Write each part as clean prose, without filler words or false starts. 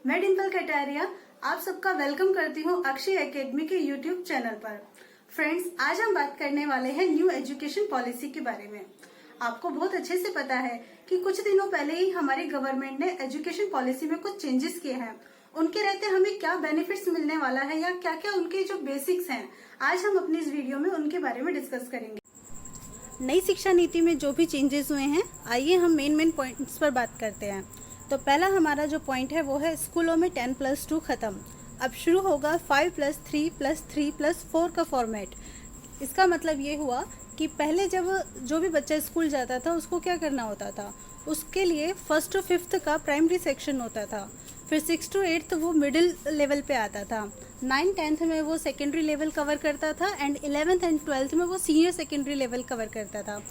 मैं डिम्पल कटारिया आप सबका वेलकम करती हूँ अक्षय एकेडमी के यूट्यूब चैनल पर। फ्रेंड्स, आज हम बात करने वाले हैं न्यू एजुकेशन पॉलिसी के बारे में। आपको बहुत अच्छे से पता है कि कुछ दिनों पहले ही हमारी गवर्नमेंट ने एजुकेशन पॉलिसी में कुछ चेंजेस किए हैं। उनके रहते हमें क्या बेनिफिट्स मिलने वाला है या क्या क्या उनके जो बेसिक्स हैं, आज हम अपनी इस वीडियो में उनके बारे में डिस्कस करेंगे। नई शिक्षा नीति में जो भी चेंजेस हुए हैं, आइए हम मेन पॉइंट्स पर बात करते हैं। तो पहला हमारा जो पॉइंट है वो है स्कूलों में 10+2 खत्म। अब शुरू होगा 5+3+3+4 का फॉर्मेट। इसका मतलब ये हुआ कि पहले जब जो भी बच्चा स्कूल जाता था उसको क्या करना होता था, उसके लिए 1st to 5th का प्राइमरी सेक्शन होता था, फिर 6th to 8th वो मिडिल लेवल पे आता था, 9th 10th में वो सेकेंडरी लेवल कवर करता था एंड 11th एंड 12th में वो सीनियर सेकेंडरी लेवल कवर करता था।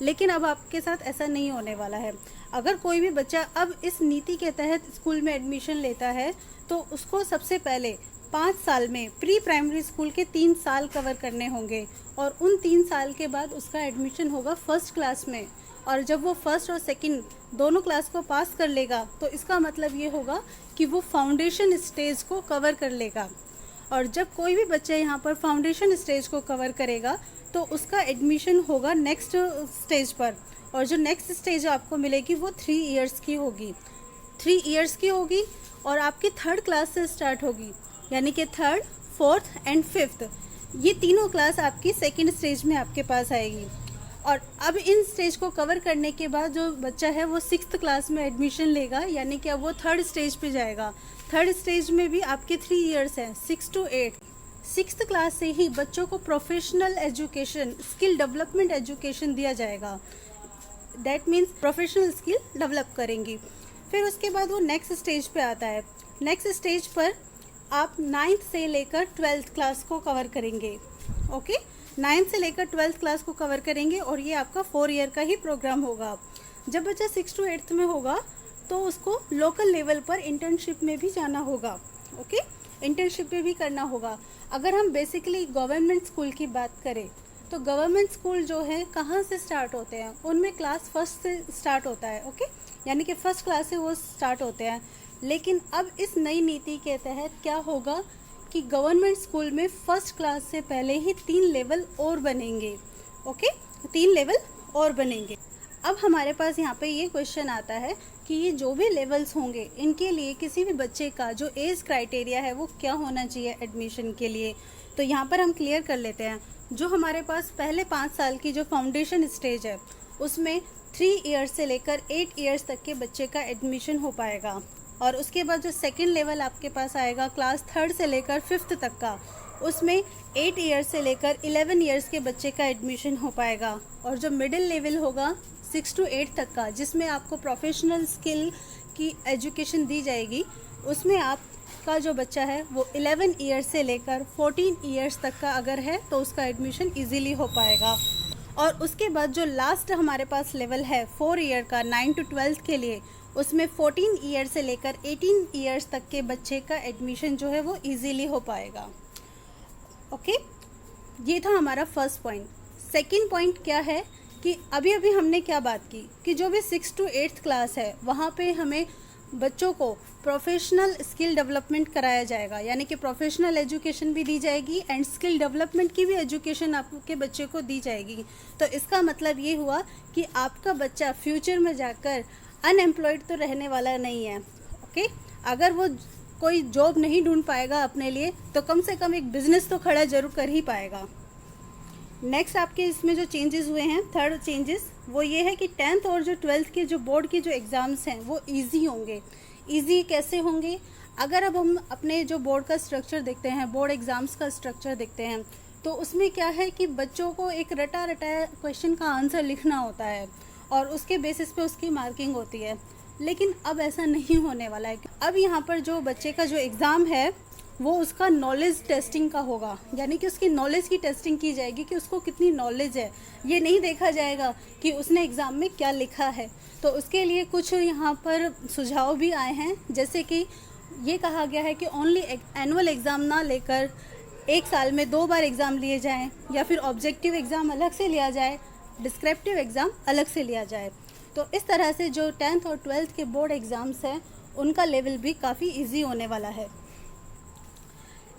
लेकिन अब आपके साथ ऐसा नहीं होने वाला है। अगर कोई भी बच्चा अब इस नीति के तहत स्कूल में एडमिशन लेता है तो उसको सबसे पहले 5 साल में प्री प्राइमरी स्कूल के 3 साल कवर करने होंगे और उन 3 साल के बाद उसका एडमिशन होगा फर्स्ट क्लास में। और जब वो फर्स्ट और सेकंड दोनों क्लास को पास कर लेगा तो इसका मतलब ये होगा कि वो फाउंडेशन स्टेज को कवर कर लेगा। और जब कोई भी बच्चा यहाँ पर फाउंडेशन स्टेज को कवर करेगा तो उसका एडमिशन होगा नेक्स्ट स्टेज पर, और जो नेक्स्ट स्टेज आपको मिलेगी वो 3 इयर्स की होगी। 3 इयर्स की होगी और आपकी 3rd क्लास से स्टार्ट होगी, यानी कि 3rd, 4th एंड 5th ये तीनों क्लास आपकी सेकेंड स्टेज में आपके पास आएगी। और अब इन स्टेज को कवर करने के बाद जो बच्चा है वो 6th क्लास में एडमिशन लेगा, यानी कि अब वो 3rd स्टेज पे जाएगा। 3rd स्टेज में भी आपके 3 इयर्स हैं, 6 to 8। 6th क्लास से ही बच्चों को professional education, skill development education दिया जाएगा। That means professional skill develop करेंगी। फिर उसके बाद वो नेक्स्ट स्टेज पे आता है। नेक्स्ट स्टेज पर आप 9th से लेकर 12th क्लास को कवर करेंगे। ओके, 9th से लेकर 12th क्लास को कवर करेंगे और ये आपका 4 ईयर का ही प्रोग्राम होगा। जब बच्चा 6 to 8th में होगा तो उसको लोकल लेवल पर इंटर्नशिप में भी जाना होगा। ओके, इंटर्नशिप में भी करना होगा। अगर हम बेसिकली गवर्नमेंट स्कूल की बात करें तो गवर्नमेंट स्कूल जो है कहाँ से स्टार्ट होते हैं, उनमें क्लास 1st से स्टार्ट होता है। ओके, यानी कि 1st क्लास से वो स्टार्ट होते हैं। लेकिन अब इस नई नीति के तहत क्या होगा कि गवर्नमेंट स्कूल में 1st क्लास से पहले ही 3 लेवल और बनेंगे। ओके, 3 लेवल और बनेंगे। अब हमारे पास यहाँ पे ये क्वेश्चन आता है कि ये जो भी लेवल्स होंगे इनके लिए किसी भी बच्चे का जो एज क्राइटेरिया है वो क्या होना चाहिए एडमिशन के लिए। तो यहाँ पर हम क्लियर कर लेते हैं। जो हमारे पास पहले 5 साल की जो फाउंडेशन स्टेज है उसमें 3 इयर्स से लेकर 8 इयर्स तक के बच्चे का एडमिशन हो पाएगा। और उसके बाद जो सेकेंड लेवल आपके पास आएगा क्लास 3rd से लेकर 5th तक का, उसमें 8 इयर्स से लेकर 11 इयर्स के बच्चे का एडमिशन हो पाएगा। और जो मिडिल लेवल होगा 6 to 8 तक का, जिसमें आपको प्रोफेशनल स्किल की एजुकेशन दी जाएगी, उसमें आपका जो बच्चा है वो 11 इयर्स से लेकर 14 इयर्स तक का अगर है तो उसका एडमिशन इजीली हो पाएगा। और उसके बाद जो लास्ट हमारे पास लेवल है 4 ईयर का 9 to 12 के लिए, उसमें 14 ईयर से लेकर 18 इयर्स तक के बच्चे का एडमिशन जो है वो इजीली हो पाएगा। ओके, ये था हमारा फर्स्ट पॉइंट। सेकंड पॉइंट क्या है कि अभी हमने क्या बात की कि जो भी 6 to 8th क्लास है वहाँ पे हमें बच्चों को प्रोफेशनल स्किल डेवलपमेंट कराया जाएगा, यानी कि प्रोफेशनल एजुकेशन भी दी जाएगी एंड स्किल डेवलपमेंट की भी एजुकेशन आपके बच्चे को दी जाएगी। तो इसका मतलब ये हुआ कि आपका बच्चा फ्यूचर में जाकर अनएम्प्लॉयड तो रहने वाला नहीं है। ओके, अगर वो कोई जॉब नहीं ढूंढ पाएगा अपने लिए तो कम से कम एक बिजनेस तो खड़ा जरूर कर ही पाएगा। नेक्स्ट आपके इसमें जो चेंजेस हुए हैं, 3rd चेंजेस वो ये है कि 10th और जो 12th के जो बोर्ड के जो एग्ज़ाम्स हैं वो इजी होंगे। इजी कैसे होंगे? अगर अब हम अपने जो बोर्ड का स्ट्रक्चर देखते हैं, बोर्ड एग्ज़ाम्स का स्ट्रक्चर देखते हैं, तो उसमें क्या है कि बच्चों को एक रटा रटाया क्वेश्चन का आंसर लिखना होता है और उसके बेसिस पे उसकी मार्किंग होती है। लेकिन अब ऐसा नहीं होने वाला है। अब यहाँ पर जो बच्चे का जो एग्ज़ाम है वो उसका नॉलेज टेस्टिंग का होगा, यानी कि उसकी नॉलेज की टेस्टिंग की जाएगी कि उसको कितनी नॉलेज है। ये नहीं देखा जाएगा कि उसने एग्ज़ाम में क्या लिखा है। तो उसके लिए कुछ यहाँ पर सुझाव भी आए हैं, जैसे कि ये कहा गया है कि ओनली एनुअल एग्ज़ाम ना लेकर 1 साल में 2 बार एग्ज़ाम लिए जाएँ, या फिर ऑब्जेक्टिव एग्ज़ाम अलग से लिया जाए, डिस्क्रिप्टिव एग्ज़ाम अलग से लिया जाए। तो इस तरह से जो 10th और 12th के बोर्ड एग्ज़ाम्स हैं उनका लेवल भी काफ़ी इजी होने वाला है।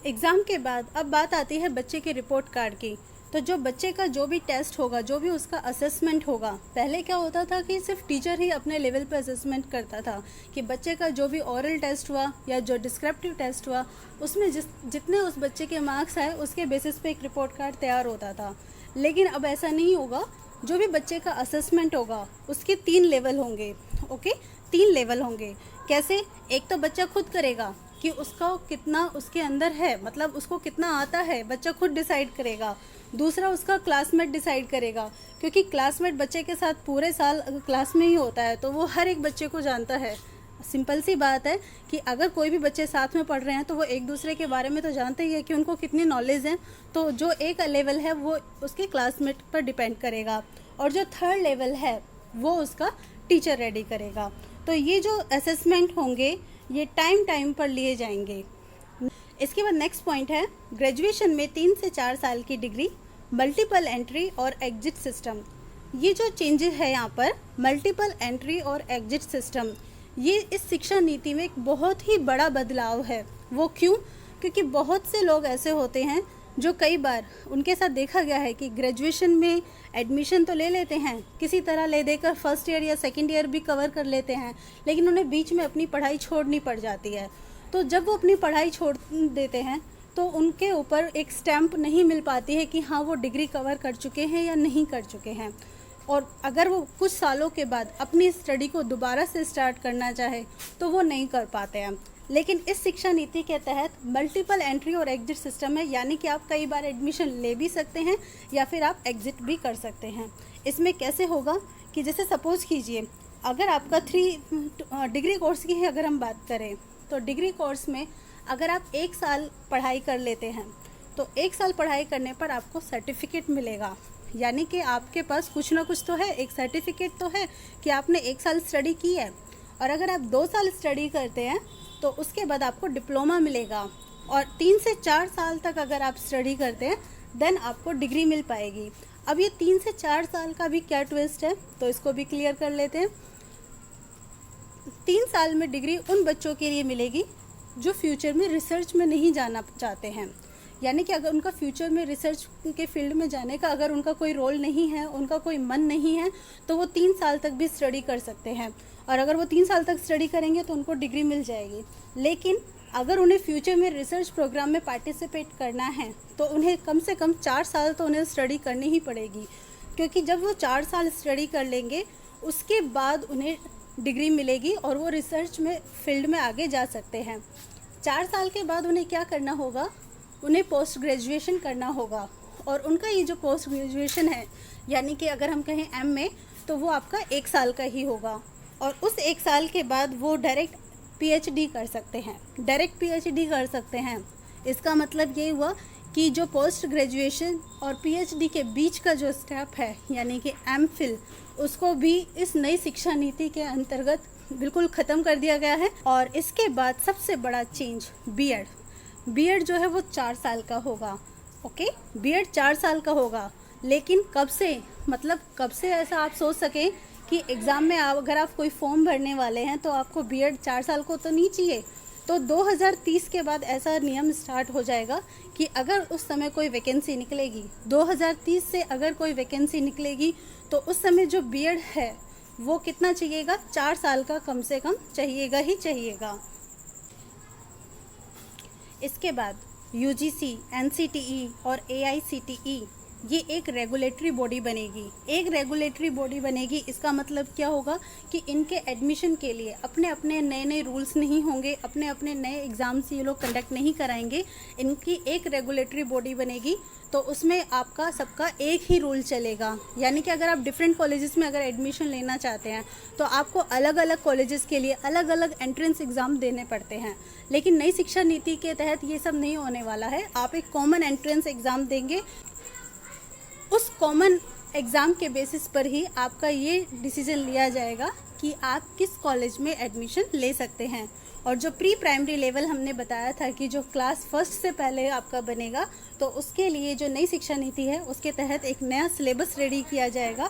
एग्ज़ाम के बाद अब बात आती है बच्चे के रिपोर्ट कार्ड की। तो जो बच्चे का जो भी टेस्ट होगा, जो भी उसका असेसमेंट होगा, पहले क्या होता था कि सिर्फ टीचर ही अपने लेवल पर असेसमेंट करता था कि बच्चे का जो भी ओरल टेस्ट हुआ या जो डिस्क्रिप्टिव टेस्ट हुआ, उसमें जितने उस बच्चे के मार्क्स आए उसके बेसिस पे एक रिपोर्ट कार्ड तैयार होता था। लेकिन अब ऐसा नहीं होगा। जो भी बच्चे का असेसमेंट होगा उसके 3 लेवल होंगे। ओके, 3 लेवल होंगे। कैसे? एक तो बच्चा खुद करेगा कि उसका कितना उसके अंदर है, मतलब उसको कितना आता है, बच्चा खुद डिसाइड करेगा। दूसरा, उसका क्लासमेट डिसाइड करेगा, क्योंकि क्लासमेट बच्चे के साथ पूरे साल क्लास में ही होता है, तो वो हर एक बच्चे को जानता है। सिंपल सी बात है कि अगर कोई भी बच्चे साथ में पढ़ रहे हैं तो वो एक दूसरे के बारे में तो जानते ही है कि उनको कितनी नॉलेज है। तो जो एक लेवल है वो उसके क्लासमेट पर डिपेंड करेगा, और जो 3rd लेवल है वो उसका टीचर रेडी करेगा। तो ये जो असेसमेंट होंगे ये टाइम पर लिए जाएंगे। इसके बाद नेक्स्ट पॉइंट है ग्रेजुएशन में 3 से 4 साल की डिग्री, मल्टीपल एंट्री और एग्जिट सिस्टम। ये जो चेंजेस है यहाँ पर, मल्टीपल एंट्री और एग्जिट सिस्टम, ये इस शिक्षा नीति में एक बहुत ही बड़ा बदलाव है। वो क्यों? क्योंकि बहुत से लोग ऐसे होते हैं जो कई बार उनके साथ देखा गया है कि ग्रेजुएशन में एडमिशन तो ले लेते हैं, किसी तरह ले देकर फर्स्ट ईयर या सेकंड ईयर भी कवर कर लेते हैं, लेकिन उन्हें बीच में अपनी पढ़ाई छोड़नी पड़ जाती है। तो जब वो अपनी पढ़ाई छोड़ देते हैं तो उनके ऊपर एक स्टैम्प नहीं मिल पाती है कि हाँ वो डिग्री कवर कर चुके हैं या नहीं कर चुके हैं। और अगर वो कुछ सालों के बाद अपनी स्टडी को दोबारा से स्टार्ट करना चाहे तो वो नहीं कर पाते हैं। लेकिन इस शिक्षा नीति के तहत मल्टीपल एंट्री और एग्जिट सिस्टम है, यानी कि आप कई बार एडमिशन ले भी सकते हैं या फिर आप एग्जिट भी कर सकते हैं। इसमें कैसे होगा कि जैसे सपोज़ कीजिए अगर आपका 3 डिग्री कोर्स की अगर हम बात करें तो डिग्री कोर्स में अगर आप 1 साल पढ़ाई कर लेते हैं तो 1 साल पढ़ाई करने पर आपको सर्टिफिकेट मिलेगा, यानी कि आपके पास कुछ ना कुछ तो है, एक सर्टिफिकेट तो है कि आपने 1 साल स्टडी की है। और अगर आप 2 साल स्टडी करते हैं तो उसके बाद आपको डिप्लोमा मिलेगा, और 3 से 4 साल तक अगर आप स्टडी करते हैं देन आपको डिग्री मिल पाएगी। अब ये 3 से 4 साल का भी क्या ट्विस्ट है, तो इसको भी क्लियर कर लेते हैं। 3 साल में डिग्री उन बच्चों के लिए मिलेगी जो फ्यूचर में रिसर्च में नहीं जाना चाहते हैं, यानी कि अगर उनका फ्यूचर में रिसर्च के फील्ड में जाने का अगर उनका कोई रोल नहीं है, उनका कोई मन नहीं है, तो वो 3 साल तक भी स्टडी कर सकते हैं। और अगर वो 3 साल तक स्टडी करेंगे तो उनको डिग्री मिल जाएगी। लेकिन अगर उन्हें फ्यूचर में रिसर्च प्रोग्राम में पार्टिसिपेट करना है तो उन्हें कम से कम 4 साल तो उन्हें स्टडी करनी ही पड़ेगी, क्योंकि जब वो 4 साल स्टडी कर लेंगे उसके बाद उन्हें डिग्री मिलेगी और वो रिसर्च में फील्ड में आगे जा सकते हैं। 4 साल के बाद उन्हें क्या करना होगा, उन्हें पोस्ट ग्रेजुएशन करना होगा। और उनका ये जो पोस्ट ग्रेजुएशन है, यानी कि अगर हम कहें MA, तो वो आपका 1 साल का ही होगा, और उस 1 साल के बाद वो डायरेक्ट PhD कर सकते हैं, डायरेक्ट PhD कर सकते हैं। इसका मतलब ये हुआ कि जो पोस्ट ग्रेजुएशन और PhD के बीच का जो स्टेप है, यानी कि MPhil, उसको भी इस नई शिक्षा नीति के अंतर्गत बिल्कुल ख़त्म कर दिया गया है। और इसके बाद सबसे बड़ा चेंज बीएड जो है वो 4 साल का होगा। ओके, बीएड 4 साल का होगा, लेकिन कब से, मतलब कब से ऐसा आप सोच सकें कि एग्ज़ाम में अगर आप कोई फॉर्म भरने वाले हैं तो आपको बीएड 4 साल को तो नहीं चाहिए। तो 2030 के बाद ऐसा नियम स्टार्ट हो जाएगा कि अगर उस समय कोई वैकेंसी निकलेगी, 2030 से अगर कोई वैकेंसी निकलेगी तो उस समय जो बीएड है वो कितना चाहिएगा, 4 साल का कम से कम चाहिएगा ही चाहिएगा। इसके बाद UGC, NCTE और AICTE ये एक रेगुलेटरी बॉडी बनेगी। एक रेगुलेटरी बॉडी बनेगी, इसका मतलब क्या होगा कि इनके एडमिशन के लिए अपने अपने नए नए रूल्स नहीं होंगे, अपने अपने नए एग्ज़ाम्स ये लोग कंडक्ट नहीं कराएंगे। इनकी एक रेगुलेटरी बॉडी बनेगी, तो उसमें आपका सबका एक ही रूल चलेगा। यानी कि अगर आप डिफरेंट कॉलेजेस में अगर एडमिशन लेना चाहते हैं तो आपको अलग अलग कॉलेजेस के लिए अलग अलग एंट्रेंस एग्ज़ाम देने पड़ते हैं, लेकिन नई शिक्षा नीति के तहत ये सब नहीं होने वाला है। आप एक कॉमन एंट्रेंस एग्ज़ाम देंगे, उस कॉमन एग्ज़ाम के बेसिस पर ही आपका ये डिसीजन लिया जाएगा कि आप किस कॉलेज में एडमिशन ले सकते हैं। और जो प्री प्राइमरी लेवल हमने बताया था कि जो क्लास 1 से पहले आपका बनेगा, तो उसके लिए जो नई शिक्षा नीति है उसके तहत एक नया सिलेबस रेडी किया जाएगा।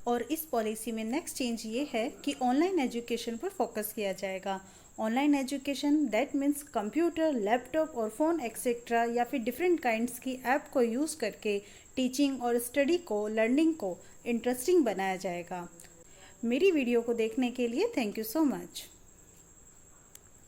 और इस पॉलिसी में नेक्स्ट चेंज ये है कि ऑनलाइन एजुकेशन पर फोकस किया जाएगा। Online education that means computer, laptop और फ़ोन एक्सेट्रा या फिर डिफरेंट काइंड्स की ऐप को यूज़ करके टीचिंग और स्टडी को, लर्निंग को इंटरेस्टिंग बनाया जाएगा। मेरी वीडियो को देखने के लिए थैंक यू सो मच।